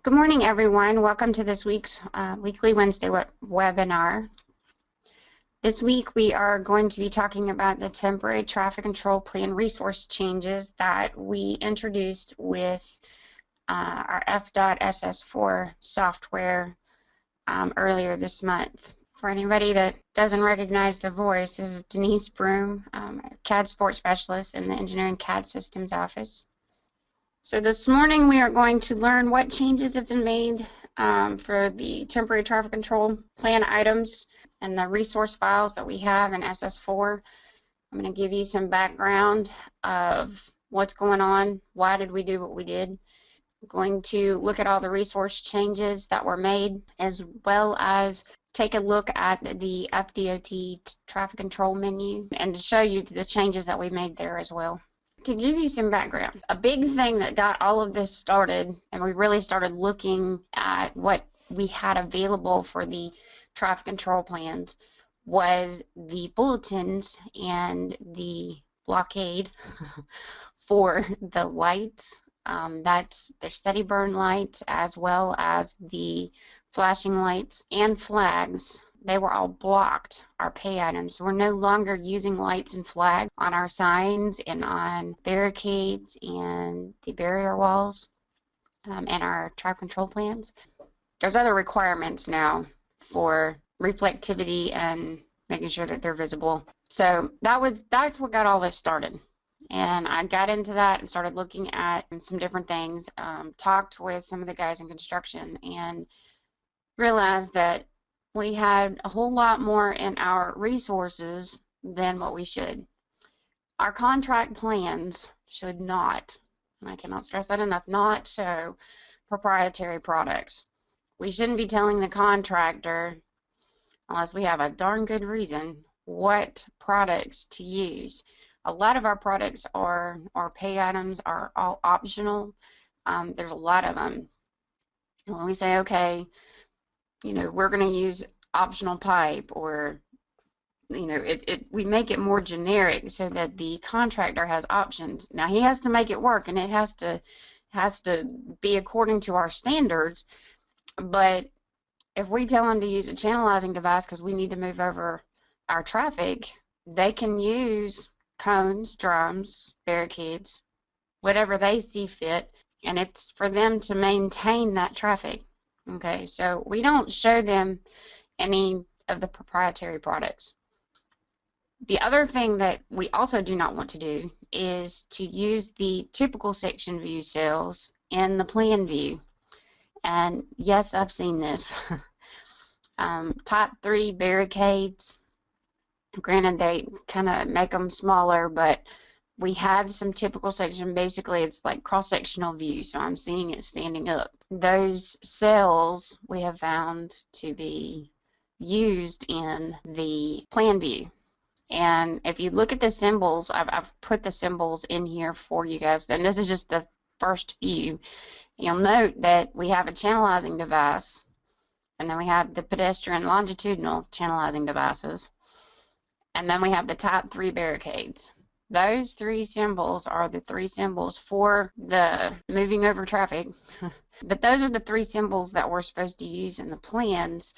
Good morning, everyone. Welcome to this week's weekly Wednesday webinar. This week we are going to be talking about the temporary traffic control plan resource changes that we introduced with our FDOT SS4 software earlier this month. For anybody that doesn't recognize the voice, this is Denise Broom, a CAD support specialist in the Engineering CAD Systems office. So this morning we are going to learn what changes have been made for the temporary traffic control plan items and the resource files that we have in SS4. I'm going to give you some background of what's going on, why did we do what we did. I'm going to look at all the resource changes that were made, as well as take a look at the FDOT Traffic Control Menu and to show you the changes that we made there as well. To give you some background, a big thing that got all of this started, and we really started looking at what we had available for the traffic control plans, was the bulletins and the blockade for the lights. That's their steady burn lights, as well as the flashing lights and flags. They were all blocked, our pay items. We're no longer using lights and flags on our signs and on barricades and the barrier walls and our traffic control plans. There's other requirements now for reflectivity and making sure that they're visible. So that's what got all this started. And I got into that and started looking at some different things, talked with some of the guys in construction, and realized that we had a whole lot more in our resources than what we should. Our contract plans should not, and I cannot stress that enough, not show proprietary products. We shouldn't be telling the contractor, unless we have a darn good reason, what products to use. A lot of our products are, our pay items are all optional. There's a lot of them. When we say, okay, you know, we're going to use optional pipe, or you know, we make it more generic so that the contractor has options. Now he has to make it work, and it has to be according to our standards. But if we tell them to use a channelizing device because we need to move over our traffic, they can use cones, drums, barricades, whatever they see fit, and it's for them to maintain that traffic. Okay, so we don't show them any of the proprietary products. The other thing that we also do not want to do is to use the typical section view cells in the plan view. And yes, I've seen this. Type 3 barricades, granted they kind of make them smaller, but we have some typical section. Basically it's like cross-sectional view, so I'm seeing it standing up. Those cells we have found to be used in the plan view. And if you look at the symbols, I've put the symbols in here for you guys, and this is just the first view. You'll note that we have a channelizing device, and then we have the pedestrian longitudinal channelizing devices, and then we have the type 3 barricades. Those three symbols are the three symbols for the moving over traffic, but those are the three symbols that we're supposed to use in the plans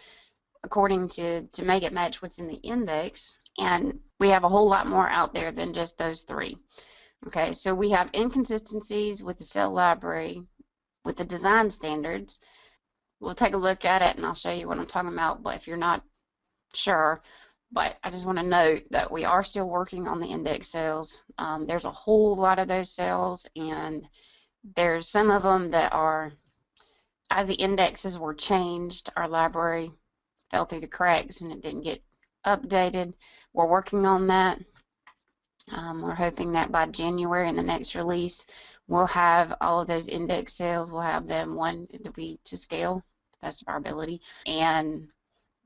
according to make it match what's in the index, and we have a whole lot more out there than just those three. Okay, so we have inconsistencies with the cell library, with the design standards. We'll take a look at it and I'll show you what I'm talking about, but if you're not sure, but I just want to note that we are still working on the index cells. There's a whole lot of those cells, and there's some of them that are, as the indexes were changed, our library fell through the cracks and it didn't get updated. We're working on that. We're hoping that by January in the next release we'll have all of those index cells. We'll have them to scale to the best of our ability, and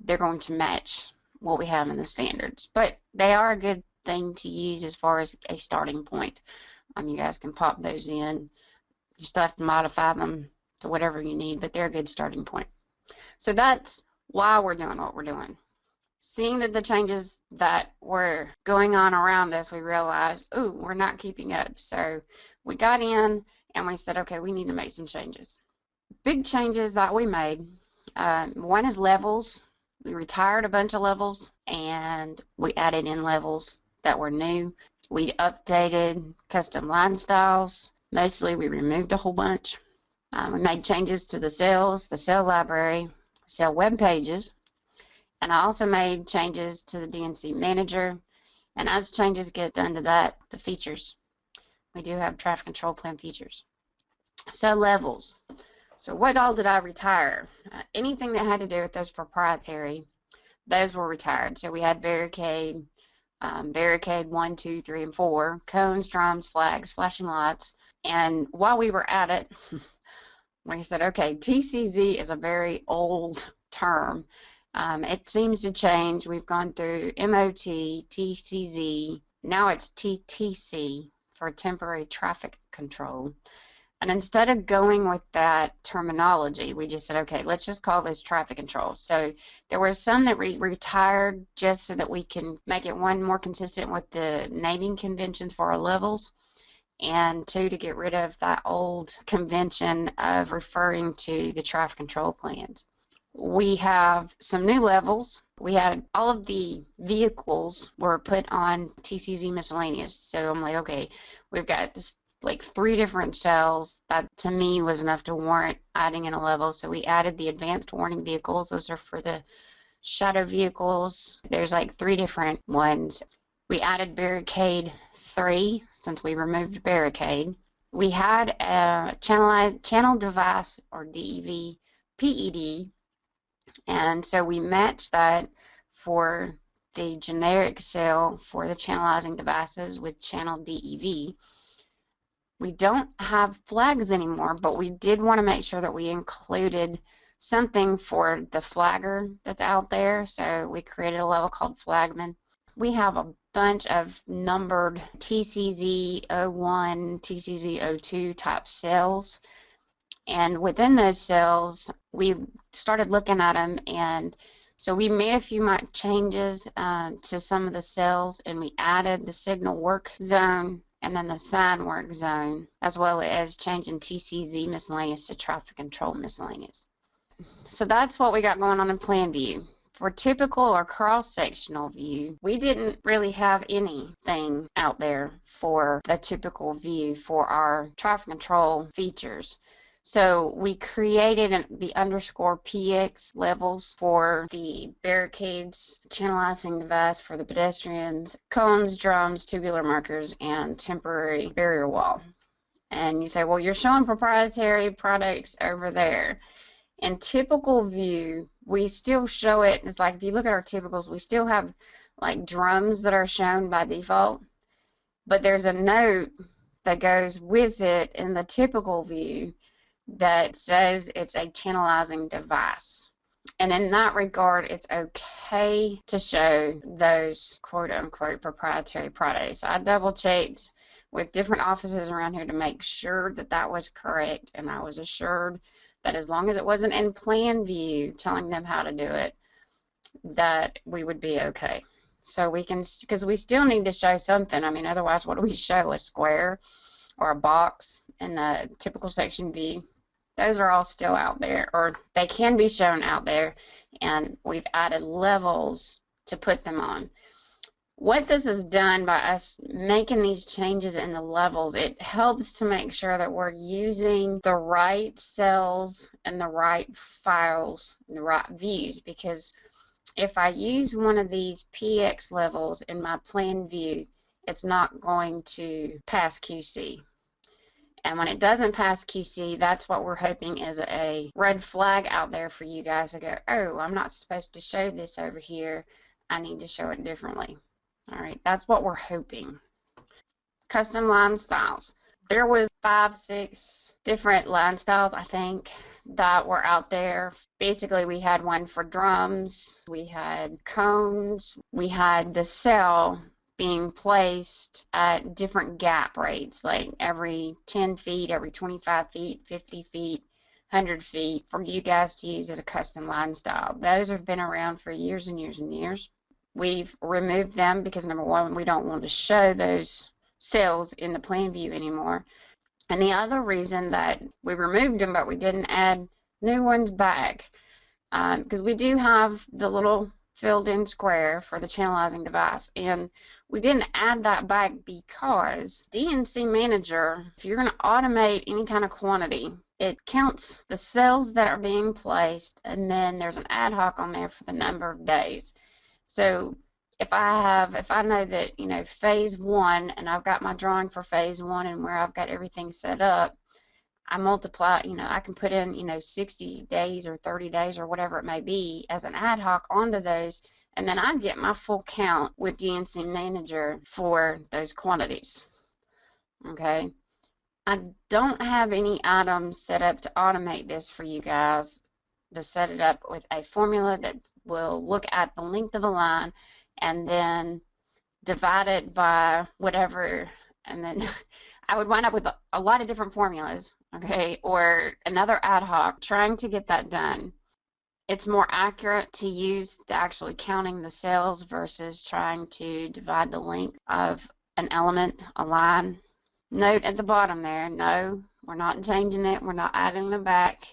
they're going to match what we have in the standards. But they are a good thing to use as far as a starting point. You guys can pop those in. You still have to modify them to whatever you need, but they're a good starting point. So that's why we're doing what we're doing. Seeing that the changes that were going on around us, we realized, ooh, we're not keeping up. So we got in and we said, okay, we need to make some changes. big changes that we made. One is levels. We retired a bunch of levels and we added in levels that were new. We updated custom line styles. Mostly we removed a whole bunch. We made changes to the cells, the cell library, cell web pages, and I also made changes to the D&C Manager. And as changes get done to that, the features, we do have traffic control plan features. So levels. So what all did I retire? Anything that had to do with those proprietary, those were retired. So we had Barricade, Barricade 1, 2, 3, and 4, cones, drums, flags, flashing lights. And while we were at it, we said, okay, TCZ is a very old term. It seems to change. We've gone through MOT, TCZ, now it's TTC for temporary traffic control. And instead of going with that terminology, we just said, okay, let's just call this traffic control. So there were some that we retired just so that we can make it, one, more consistent with the naming conventions for our levels, and two, to get rid of that old convention of referring to the traffic control plans. We have some new levels. We had all of the vehicles were put on TCZ miscellaneous. So I'm like, okay, we've got just like 3 different cells. That to me was enough to warrant adding in a level. So we added the advanced warning vehicles. Those are for the shadow vehicles. There's like 3 different ones. We added Barricade 3 since we removed Barricade. We had a channel device or DEV PED, and so we matched that for the generic cell for the channelizing devices with channel DEV. We don't have flags anymore, but we did want to make sure that we included something for the flagger that's out there, so we created a level called flagman. We have a bunch of numbered TCZ 01, TCZ 02 type cells, and within those cells we started looking at them, and so we made a few changes to some of the cells, and we added the signal work zone and then the sign work zone, as well as changing TCZ miscellaneous to traffic control miscellaneous. So that's what we got going on in plan view. For typical or cross-sectional view, we didn't really have anything out there for the typical view for our traffic control features. So we created the underscore PX levels for the barricades, channelizing device for the pedestrians, cones, drums, tubular markers, and temporary barrier wall. And you say, well, you're showing proprietary products over there. In typical view, we still show it. It's like if you look at our typicals, we still have like drums that are shown by default, but there's a note that goes with it in the typical view that says it's a channelizing device. And in that regard, it's okay to show those quote-unquote proprietary products. So I double-checked with different offices around here to make sure that that was correct, and I was assured that as long as it wasn't in plan view telling them how to do it, that we would be okay. So we can, because we still need to show something. I mean, otherwise, what do we show? A square or a box in the typical section view? Those are all still out there, or they can be shown out there, and we've added levels to put them on. What this has done by us making these changes in the levels, it helps to make sure that we're using the right cells and the right files and the right views, because if I use one of these PX levels in my plan view, it's not going to pass QC. And when it doesn't pass QC, that's what we're hoping is a red flag out there for you guys to go, oh, I'm not supposed to show this over here. I need to show it differently. All right, that's what we're hoping. Custom line styles. There was 5, 6 different line styles, I think, that were out there. Basically, we had one for drums, we had cones, we had the cell being placed at different gap rates, like every 10 feet, every 25 feet, 50 feet, 100 feet, for you guys to use as a custom line style. Those have been around for years and years and years. We've removed them because, number one, we don't want to show those cells in the plan view anymore. And the other reason that we removed them but we didn't add new ones back, because we do have the little filled in square for the channelizing device, and we didn't add that back because D&C Manager, if you're going to automate any kind of quantity, it counts the cells that are being placed, and then there's an ad hoc on there for the number of days. So if I know that, you know, phase 1, and I've got my drawing for phase 1 and where I've got everything set up, I multiply, you know, I can put in, you know, 60 days or 30 days or whatever it may be as an ad hoc onto those, and then I get my full count with D&C Manager for those quantities. Okay. I don't have any items set up to automate this for you guys, to set it up with a formula that will look at the length of a line and then divide it by whatever, and then I would wind up with a lot of different formulas, okay, or another ad hoc trying to get that done. It's more accurate to use actually counting the cells versus trying to divide the length of an element, a line. Note at the bottom there, no, we're not changing it, we're not adding them back.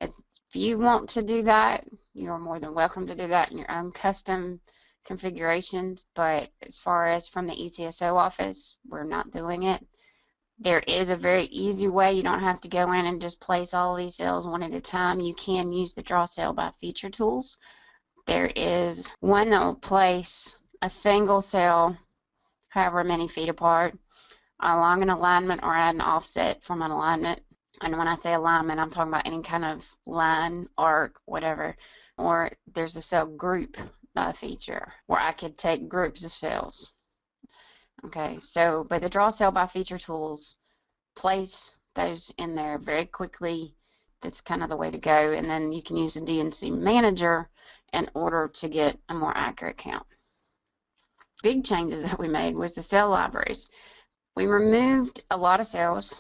If you want to do that, you're more than welcome to do that in your own custom configurations, but as far as from the ECSO office, we're not doing it. There is a very easy way. You don't have to go in and just place all of these cells one at a time. You can use the draw cell by feature tools. There is one that will place a single cell however many feet apart along an alignment or at an offset from an alignment. And when I say alignment, I'm talking about any kind of line, arc, whatever. Or there's the cell group feature where I could take groups of cells. Okay, so but the draw cell by feature tools, place those in there very quickly. That's kind of the way to go, and then you can use the D&C Manager in order to get a more accurate count. Big changes that we made was the cell libraries. We removed a lot of cells.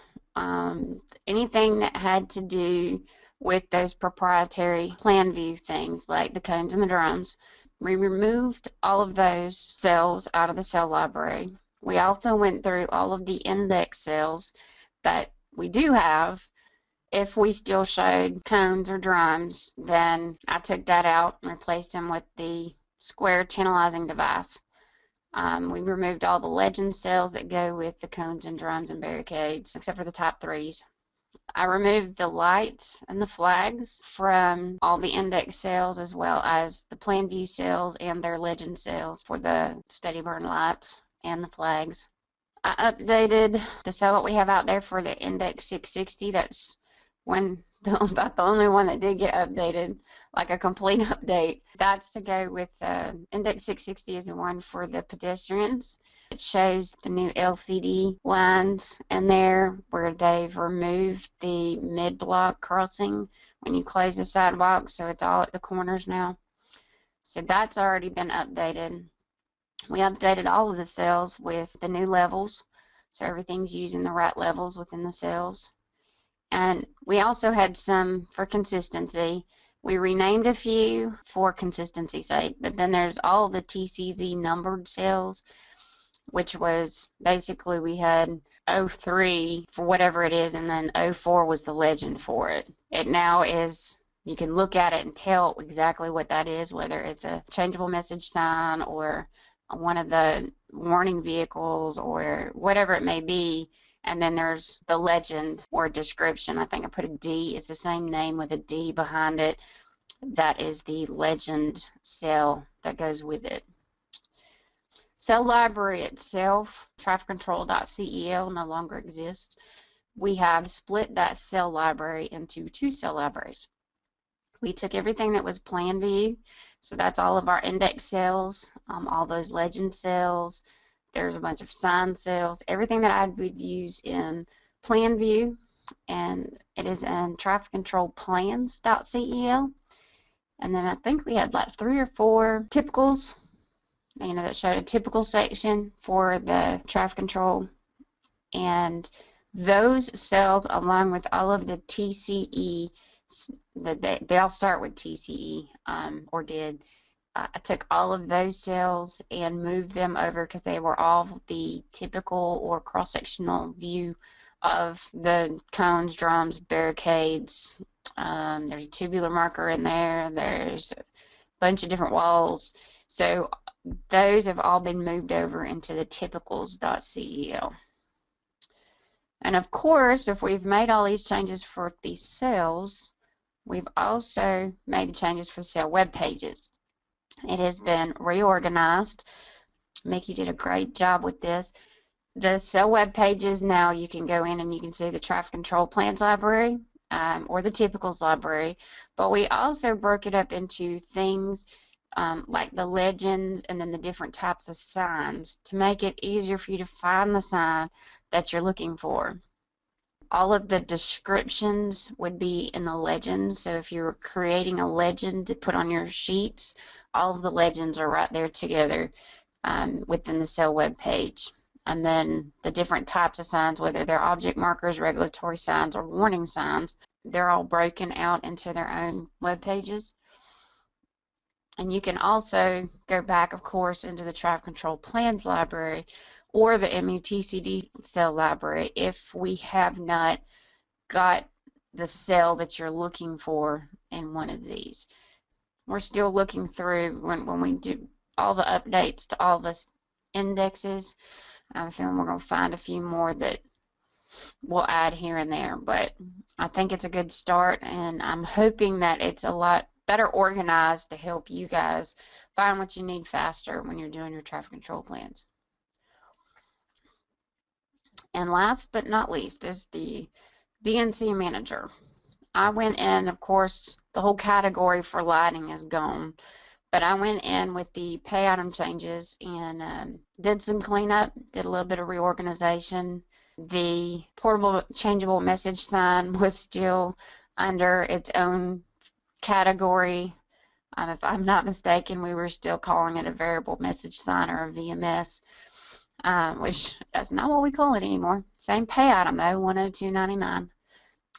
Anything that had to do with those proprietary plan view things like the cones and the drums, we removed all of those cells out of the cell library. We also went through all of the index cells that we do have. If we still showed cones or drums, then I took that out and replaced them with the square channelizing device. We removed all the legend cells that go with the cones and drums and barricades, except for the top 3s. I removed the lights and the flags from all the index cells, as well as the plan view cells and their legend cells for the steady burn lights and the flags. I updated the cell that we have out there for the index 660. That's about the only one that did get updated, like a complete update. That's to go with index 660 is the one for the pedestrians. It shows the new LCD lines in there where they've removed the mid-block crossing when you close the sidewalk, so it's all at the corners now. So that's already been updated. We updated all of the cells with the new levels, so everything's using the right levels within the cells. And we also had some for consistency. We renamed a few for consistency's sake, but then there's all the TCZ numbered cells, which was basically we had 03 for whatever it is, and then 04 was the legend for it. It now is, you can look at it and tell exactly what that is, whether it's a changeable message sign or one of the warning vehicles or whatever it may be. And then there's the legend or description. I think I put a D. It's the same name with a D behind it. That is the legend cell that goes with it. Cell library itself, trafficcontrol.cel, no longer exists. We have split that cell library into 2 cell libraries. We took everything that was plan view, so that's all of our index cells, all those legend cells. There's a bunch of sign cells, everything that I would use in plan view, and it is in trafficcontrolplans.cel. And then I think we had like 3 or 4 typicals, you know, that showed a typical section for the traffic control. And those cells, along with all of the TCE, they all start with TCE, or did. I took all of those cells and moved them over because they were all the typical or cross-sectional view of the cones, drums, barricades. There's a tubular marker in there. There's a bunch of different walls. So those have all been moved over into the typicals.cel. And of course, if we've made all these changes for these cells, we've also made the changes for cell web pages. It has been reorganized. Mickey did a great job with this. The cell web pages, now you can go in and you can see the traffic control plans library or the typicals library, but we also broke it up into things like the legends and then the different types of signs to make it easier for you to find the sign that you're looking for. All of the descriptions would be in the legends, so if you're creating a legend to put on your sheets, all of the legends are right there together within the cell web page. And then the different types of signs, whether they're object markers, regulatory signs, or warning signs, they're all broken out into their own web pages. And you can also go back, of course, into the traffic control plans library or the MUTCD cell library if we have not got the cell that you're looking for in one of these. We're still looking through when we do all the updates to all the indexes. I'm feeling we're going to find a few more that we'll add here and there, but I think it's a good start, and I'm hoping that it's a lot better organized to help you guys find what you need faster when you're doing your traffic control plans. And last but not least is the D&C Manager. I went in, of course, the whole category for lighting is gone, but I went in with the pay item changes and did some cleanup, did a little bit of reorganization. The portable changeable message sign was still under its own category. If I'm not mistaken, we were still calling it a variable message sign or a VMS, which that's not what we call it anymore. Same pay item though, $102.99.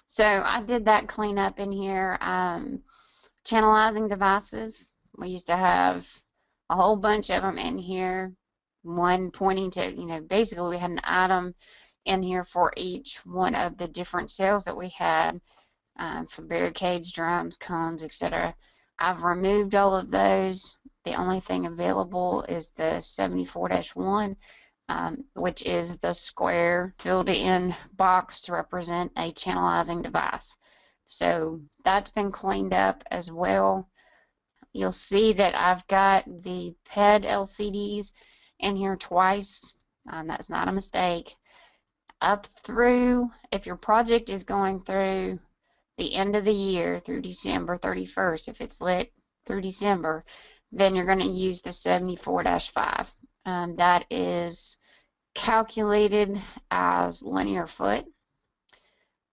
So I did that cleanup in here. Channelizing devices, we used to have a whole bunch of them in here, one pointing to, basically we had an item in here for each one of the different cells that we had for barricades, drums, cones, etc. I've removed all of those. The only thing available is the 74-1, which is the square filled in box to represent a channelizing device. So that's been cleaned up as well. You'll see that I've got the PED LCDs in here twice. That's not a mistake. Up through, if your project is going through the end of the year through December 31st, if it's lit through December, then you're going to use the 74-5. That is calculated as linear foot.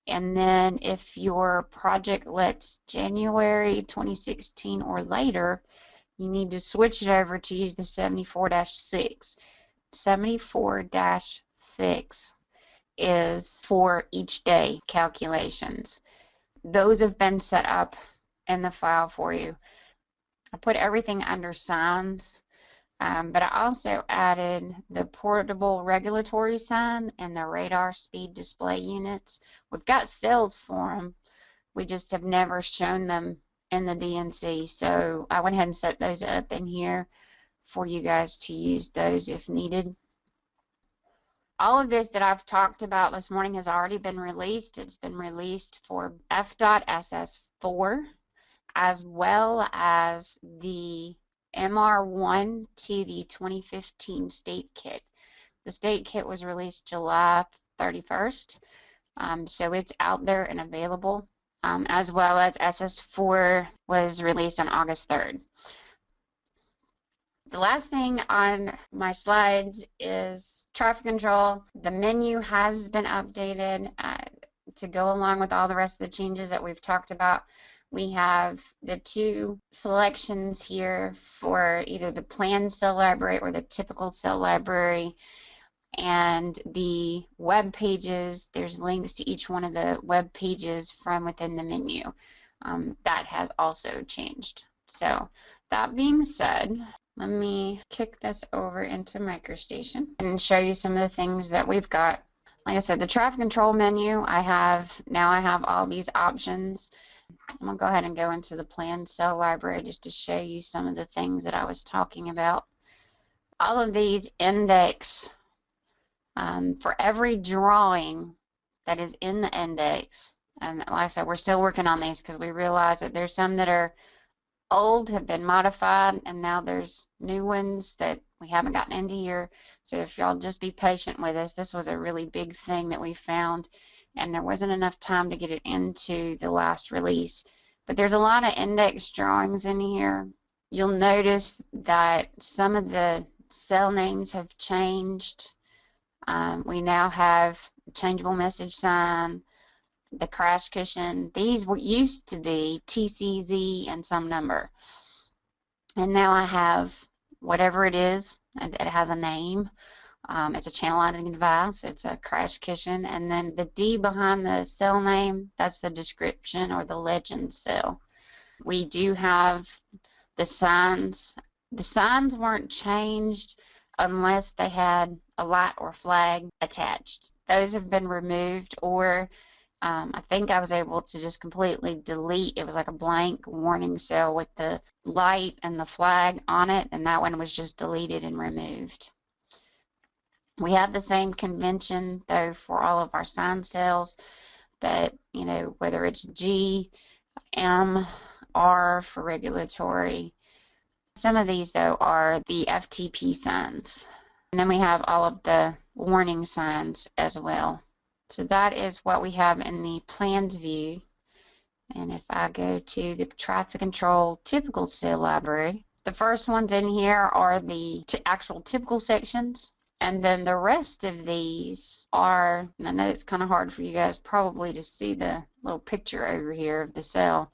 And then if your project lets January 2016 or later, you need to switch it over to use the 74-6. 74-6 is for each day calculations. Those have been set up in the file for you. I put everything under signs, but I also added the portable regulatory sign and the radar speed display units. We've got cells for them. We just have never shown them in the D&C, so I went ahead and set those up in here for you guys to use those if needed. All of this that I've talked about this morning has already been released. It's been released for FDOT SS4 as well as the MR1 to the 2015 state kit. The state kit was released July 31st, so it's out there and available, as well as SS4 was released on August 3rd. The last thing on my slides is traffic control. The menu has been updated to go along with all the rest of the changes that we've talked about. We have the two selections here for either the planned cell library or the typical cell library, and the web pages. There's links to each one of the web pages from within the menu. That has also changed. So that being said, let me kick this over into MicroStation and show you some of the things that we've got. Like I said, the traffic control menu, I have all these options. I'm going to go ahead and go into the plan cell library just to show you some of the things that I was talking about. All of these index for every drawing that is in the index. And like I said, we're still working on these because we realize that there's some that are old, have been modified, and now there's new ones that we haven't gotten into here. So if y'all just be patient with us, this was a really big thing that we found, and there wasn't enough time to get it into the last release. But there's a lot of index drawings in here. You'll notice that some of the cell names have changed. We now have changeable message sign, the crash cushion. These used to be TCZ and some number. And now I have whatever it is, and it has a name. It's a channelizing device, it's a crash cushion, and then the D behind the cell name, that's the description or the legend cell. We do have the signs. The signs weren't changed unless they had a light or flag attached. Those have been removed, or I think I was able to just completely delete. It was like a blank warning cell with the light and the flag on it, and that one was just deleted and removed. We have the same convention though for all of our sign cells, that, you know, whether it's G, M, R for regulatory. Some of these though are the FTP signs. And then we have all of the warning signs as well. So that is what we have in the plans view. And if I go to the traffic control typical cell library, the first ones in here are the actual typical sections. And then the rest of these are, and I know it's kind of hard for you guys probably to see the little picture over here of the cell,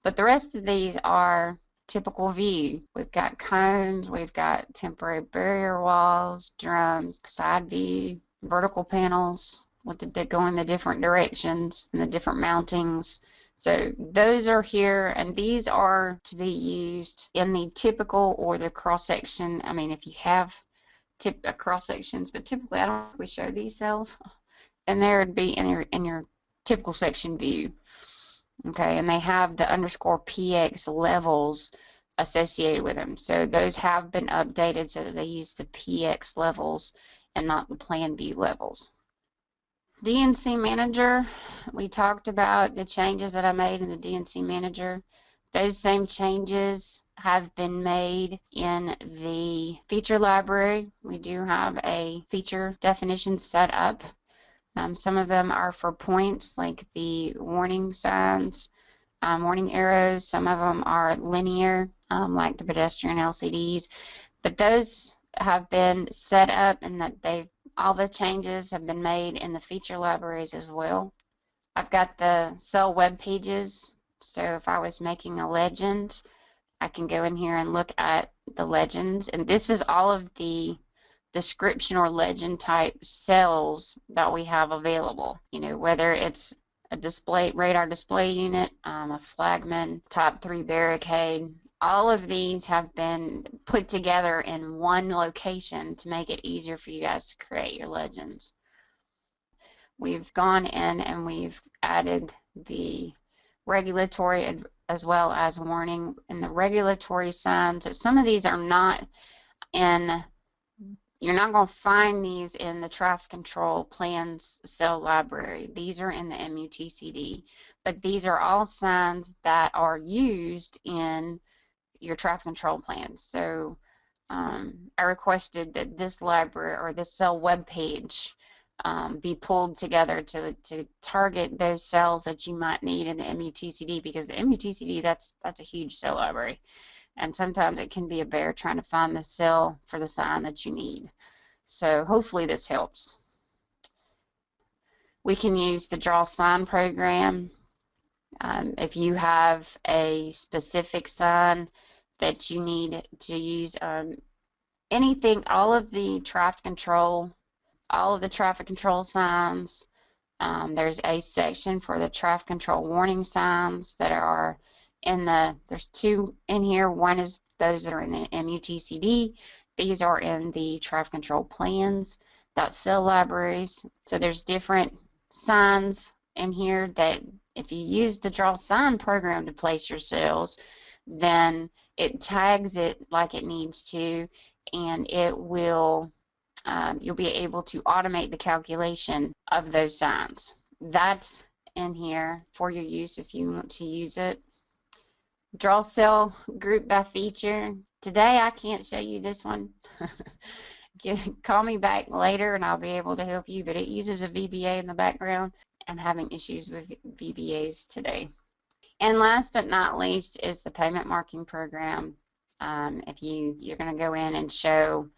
but the rest of these are typical view. We've got cones, we've got temporary barrier walls, drums, side view, vertical panels with that go in the different directions and the different mountings. So those are here, and these are to be used in the typical or the cross section. I mean, if you have cross sections, but typically I don't think we show these cells, and there would be in your typical section view. Okay, and they have the underscore PX levels associated with them. So those have been updated so that they use the PX levels and not the plan view levels. D&C Manager, we talked about the changes that I made in the D&C Manager. Those same changes have been made in the feature library. We do have a feature definition set up. Some of them are for points, like the warning signs, warning arrows. Some of them are linear, like the pedestrian LCDs. But those have been set up, and that all the changes have been made in the feature libraries as well. I've got the cell web pages. So if I was making a legend, I can go in here and look at the legends, and this is all of the description or legend type cells that we have available. You know, whether it's a display radar display unit, a flagman, type 3 barricade, all of these have been put together in one location to make it easier for you guys to create your legends. We've gone in and we've added the regulatory as well as warning in the regulatory signs. So some of these are not in, you're not going to find these in the traffic control plans cell library. These are in the MUTCD, but these are all signs that are used in your traffic control plans. So I requested that this library or this cell web page be pulled together to target those cells that you might need in the MUTCD, because the MUTCD, that's a huge cell library, and sometimes it can be a bear trying to find the cell for the sign that you need. So hopefully this helps. We can use the draw sign program. If you have a specific sign that you need to use, anything, all of the traffic control signs. There's a section for the traffic control warning signs that are in there's two in here. One is those that are in the MUTCD. These are in the traffic control plans. cell libraries. So there's different signs in here that if you use the draw sign program to place your cells, then it tags it like it needs to, and it will you'll be able to automate the calculation of those signs. That's in here for your use if you want to use it. Draw cell group by feature. Today I can't show you this one. Call me back later and I'll be able to help you, but it uses a VBA in the background. I'm having issues with VBAs today. And last but not least is the pavement marking program. If you're going to go in and show,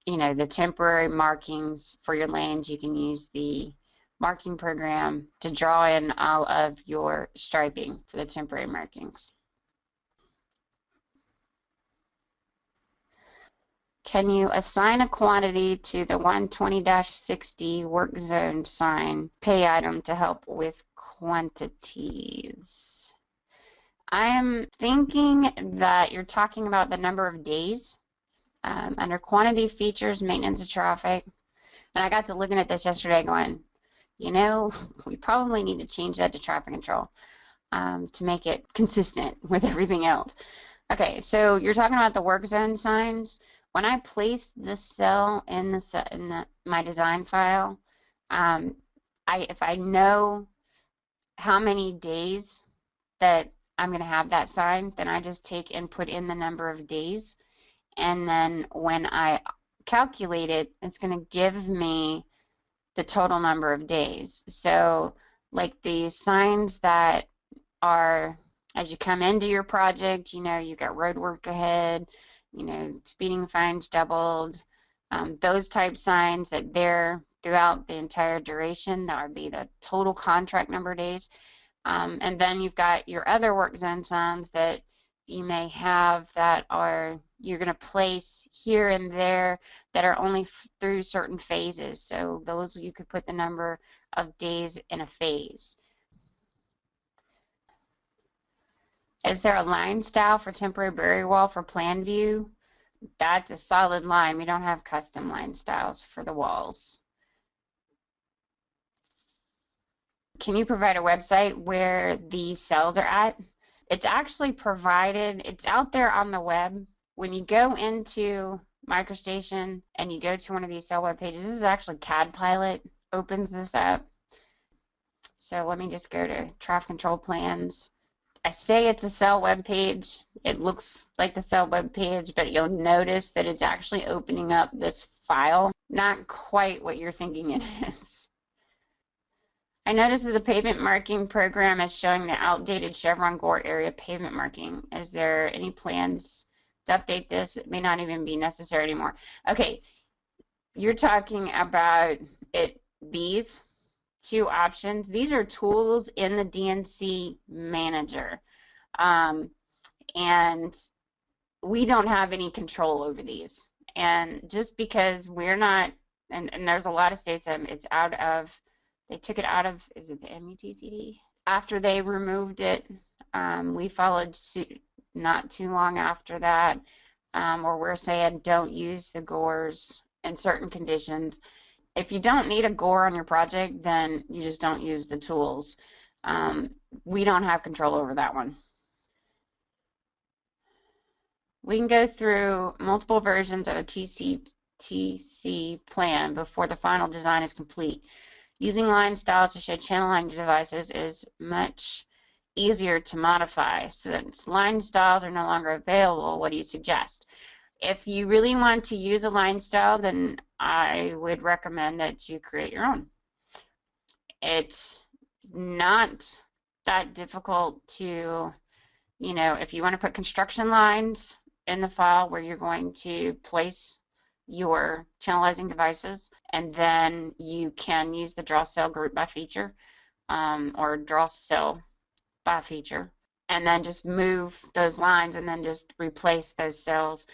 the temporary markings for your lanes, you can use the marking program to draw in all of your striping for the temporary markings. Can you assign a quantity to the 120-60 work zone sign Payitem to help with quantities? I am thinking that you're talking about the number of days under quantity features, maintenance of traffic. And I got to looking at this yesterday going, we probably need to change that to traffic control to make it consistent with everything else. Okay, so you're talking about the work zone signs. When I place this cell in my design file, if I know how many days that I'm going to have that sign, then I just take and put in the number of days, and then when I calculate it, it's going to give me the total number of days. So like the signs that are as you come into your project, you've got road work ahead, speeding fines doubled, those type signs that they're throughout the entire duration, that would be the total contract number of days. And then you've got your other work zone signs that you may have that you're going to place here and there that are only through certain phases. So those you could put the number of days in a phase. Is there a line style for temporary barrier wall for plan view? That's a solid line. We don't have custom line styles for the walls. Can you provide a website where the cells are at? It's actually provided, it's out there on the web. When you go into MicroStation and you go to one of these cell web pages, this is actually CADD Pilot, opens this up. So let me just go to traffic control plans. I say it's a cell web page. It looks like the cell web page, but you'll notice that it's actually opening up this file. Not quite what you're thinking it is. I noticed that the pavement marking program is showing the outdated Chevron Gore area pavement marking. Is there any plans to update this? It may not even be necessary anymore. Okay, you're talking about these two options. These are tools in the D&C Manager, and we don't have any control over these. And just because we're not, and there's a lot of states it's out of, they took it out of, is it the MUTCD? After they removed it, we followed suit not too long after that, where we're saying don't use the gores in certain conditions. If you don't need a gore on your project, then you just don't use the tools. We don't have control over that one. We can go through multiple versions of a TC plan before the final design is complete. Using line styles to show channel language devices is much easier to modify. Since line styles are no longer available, what do you suggest? If you really want to use a line style, then I would recommend that you create your own. It's not that difficult to, if you want to put construction lines in the file where you're going to place your channelizing devices, and then you can use the draw cell group by feature or draw cell by feature, and then just move those lines and then just replace those cells.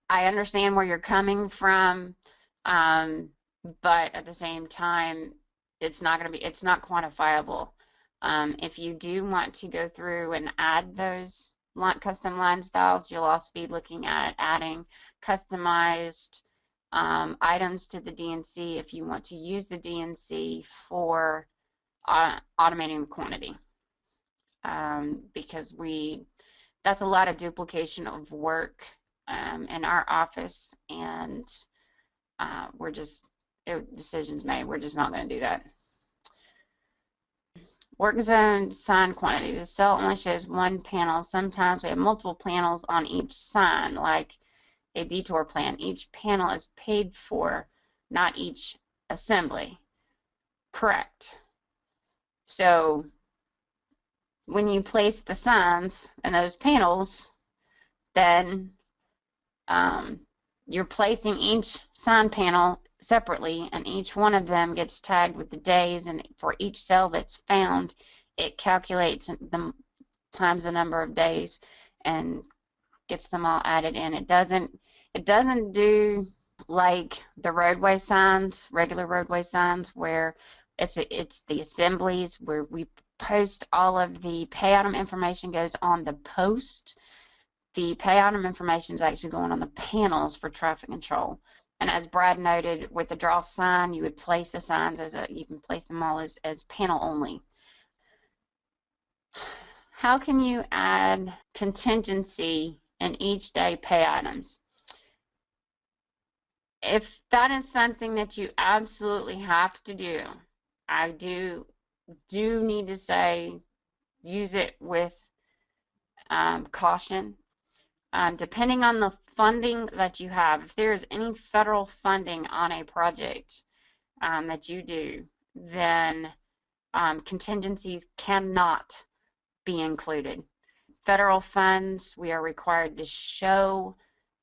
I understand where you're coming from, but at the same time, it's not quantifiable. If you do want to go through and add those custom line styles, you'll also be looking at adding customized items to the D&C if you want to use the D&C for automating the quantity, because that's a lot of duplication of work in our office, and decisions made, we're just not going to do that. Work zone sign quantity. The cell only shows one panel. Sometimes we have multiple panels on each sign, like a detour plan. Each panel is paid for, not each assembly. Correct. So when you place the signs in those panels, then you're placing each sign panel separately, and each one of them gets tagged with the days, and for each cell that's found, it calculates the times the number of days and gets them all added in. It doesn't do like the roadway signs, regular roadway signs, where it's the assemblies where we post all of the pay item information goes on the post. The pay item information is actually going on the panels for traffic control. And as Brad noted, with the draw sign, you would place the signs you can place them all as panel only. How can you add contingency in each day pay items? If that is something that you absolutely have to do, I do need to say use it with caution. Depending on the funding that you have, if there is any federal funding on a project that you do, then contingencies cannot be included. Federal funds, we are required to show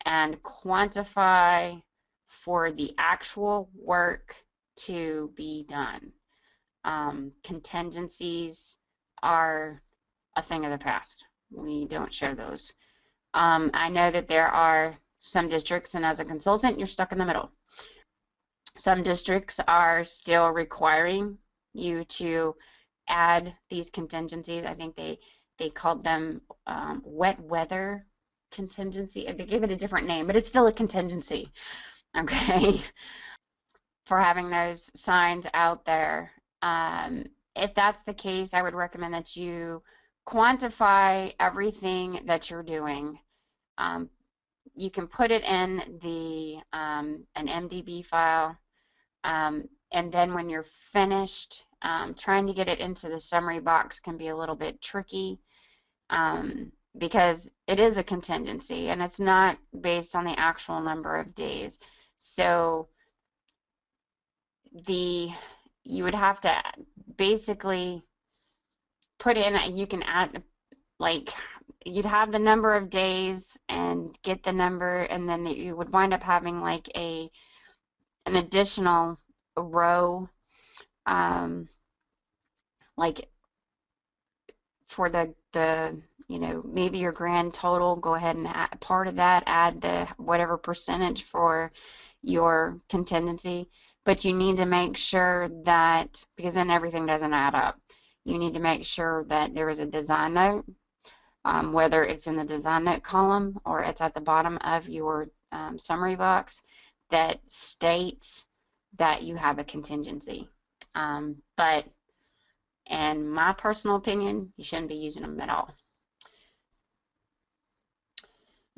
and quantify for the actual work to be done. Contingencies are a thing of the past. We don't show those. I know that there are some districts, and as a consultant, you're stuck in the middle. Some districts are still requiring you to add these contingencies. I think they called them wet weather contingency. They gave it a different name, but it's still a contingency, okay, for having those signs out there. If that's the case, I would recommend that you quantify everything that you're doing. You can put it in an MDB file, and then when you're finished, trying to get it into the summary box can be a little bit tricky, because it is a contingency and it's not based on the actual number of days. So you would have to basically put in, you can add, like, you'd have the number of days and get the number, and then you would wind up having like an additional row, like for the maybe your grand total, go ahead and add part of that, add the whatever percentage for your contingency. But you need to make sure that, because then everything doesn't add up, you need to make sure that there is a design note, whether it's in the design note column or it's at the bottom of your summary box, that states that you have a contingency. But in my personal opinion, you shouldn't be using them at all.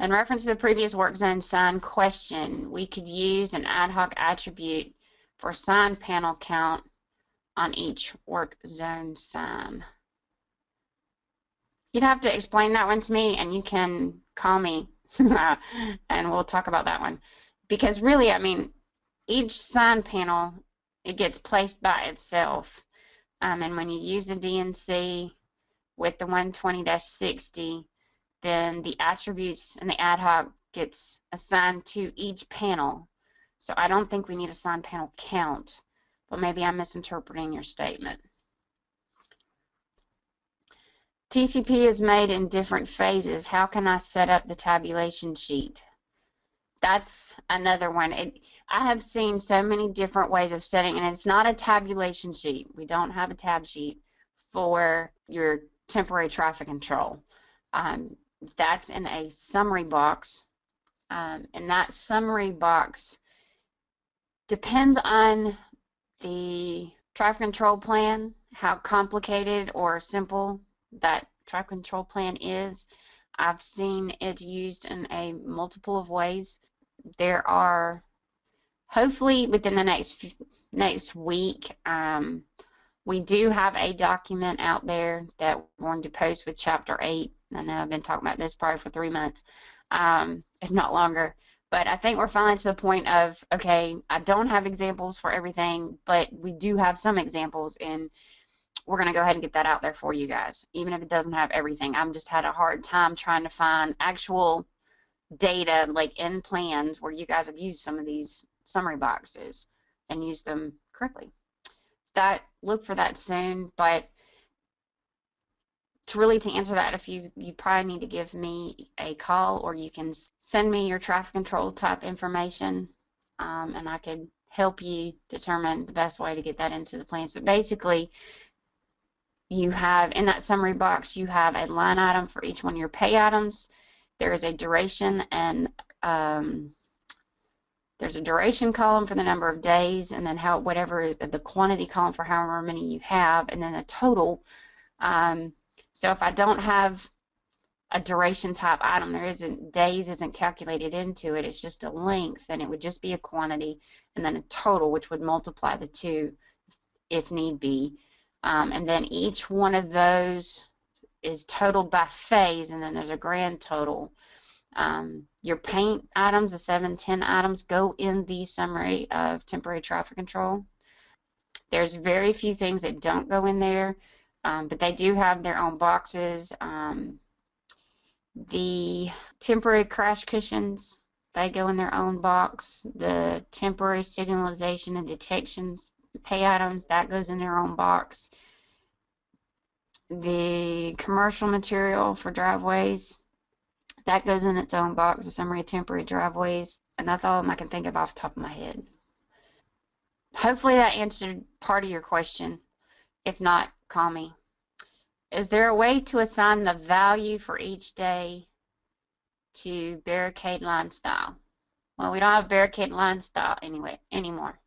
In reference to the previous work zone sign question, we could use an ad hoc attribute for sign panel count on each work zone sign. You'd have to explain that one to me, and you can call me and we'll talk about that one. Because really, I mean, each sign panel, it gets placed by itself. And when you use the D&C with the 120-60, then the attributes and the ad hoc gets assigned to each panel. So I don't think we need a sign panel count, but maybe I'm misinterpreting your statement. TCP is made in different phases. How can I set up the tabulation sheet? That's another one. I have seen so many different ways of setting, and it's not a tabulation sheet. We don't have a tab sheet for your temporary traffic control. That's in a summary box, and that summary box Depends on the traffic control plan, how complicated or simple that traffic control plan is. I've seen it used in a multiple of ways. There are, hopefully within the next week, we do have a document out there that we're going to post with Chapter 8. I know I've been talking about this probably for 3 months, if not longer. But I think we're finally to the point of, okay, I don't have examples for everything, but we do have some examples, and we're going to go ahead and get that out there for you guys, even if it doesn't have everything. I've just had a hard time trying to find actual data, like in plans, where you guys have used some of these summary boxes and used them correctly. Look for that soon, but to answer that, if you probably need to give me a call, or you can send me your traffic control type information, and I could help you determine the best way to get that into the plans. But basically, you have in that summary box, you have a line item for each one of your pay items. There is a duration, and there's a duration column for the number of days, and then whatever the quantity column for however many you have, and then a total. So if I don't have a duration type item, days isn't calculated into it, it's just a length, and it would just be a quantity, and then a total, which would multiply the two if need be. And then each one of those is totaled by phase, and then there's a grand total. Your paint items, the 710 items, go in the summary of temporary traffic control. There's very few things that don't go in there, but they do have their own boxes. The temporary crash cushions, they go in their own box. The temporary signalization and detections pay items, that goes in their own box. The commercial material for driveways, that goes in its own box, the summary of temporary driveways, and that's all I can think of off the top of my head. Hopefully that answered part of your question. If not, call me. Is there a way to assign the value for each day to barricade line style? Well, we don't have barricade line style anymore.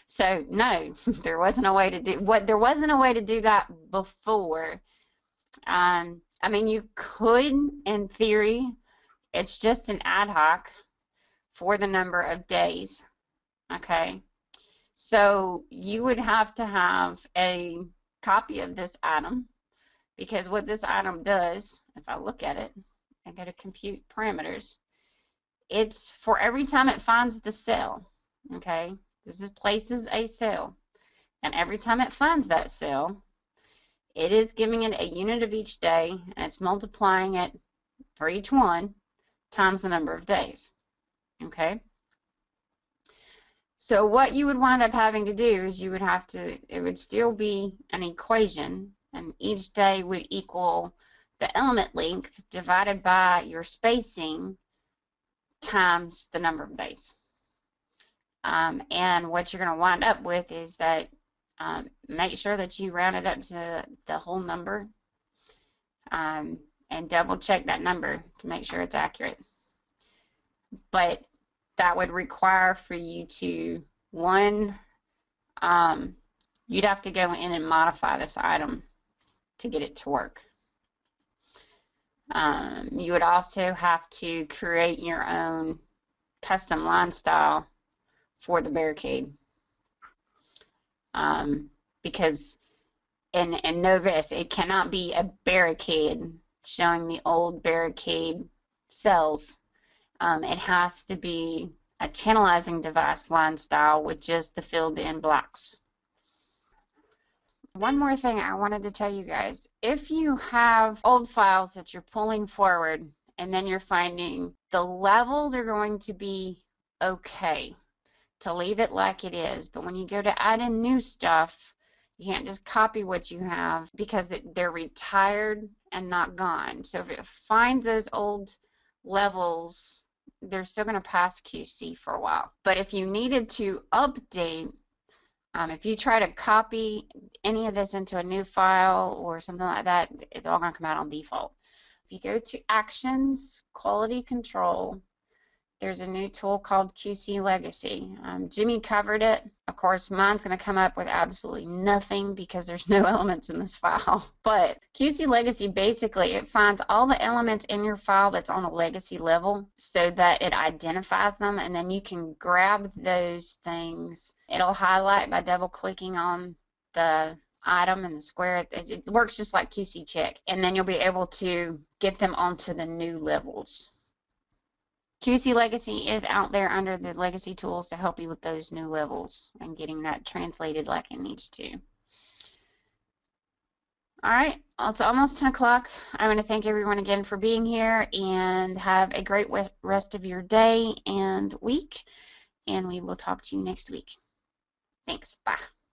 So no, there wasn't a way to do that before. I mean, you could, in theory. It's just an ad hoc for the number of days. Okay, so you would have to have a copy of this item, because what this item does, if I look at it and go to compute parameters, it's for every time it finds the cell. Okay, this places a cell, and every time it finds that cell, it is giving it a unit of each day, and it's multiplying it for each one times the number of days. Okay, so what you would wind up having to do is it would still be an equation, and each day would equal the element length divided by your spacing times the number of days. And what you're going to wind up with is that make sure that you round it up to the whole number, and double check that number to make sure it's accurate. But that would require for you to, you'd have to go in and modify this item to get it to work. You would also have to create your own custom line style for the barricade. Because, and know this, it cannot be a barricade showing the old barricade cells. It has to be a channelizing device line style with just the filled in blocks. One more thing I wanted to tell you guys, if you have old files that you're pulling forward and then you're finding the levels are going to be okay to leave it like it is, but when you go to add in new stuff, you can't just copy what you have, because they're retired and not gone. So if it finds those old levels, they're still going to pass QC for a while. But if you needed to update, if you try to copy any of this into a new file or something like that, it's all going to come out on default. If you go to Actions, Quality Control, there's a new tool called QC Legacy. Jimmy covered it. Of course, mine's going to come up with absolutely nothing because there's no elements in this file. But QC Legacy, basically, it finds all the elements in your file that's on a legacy level so that it identifies them, and then you can grab those things. It'll highlight by double-clicking on the item and the square. It works just like QC Check, and then you'll be able to get them onto the new levels. QC Legacy is out there under the legacy tools to help you with those new levels and getting that translated like it needs to. All right, well, it's almost 10 o'clock. I want to thank everyone again for being here, and have a great rest of your day and week, and we will talk to you next week. Thanks. Bye.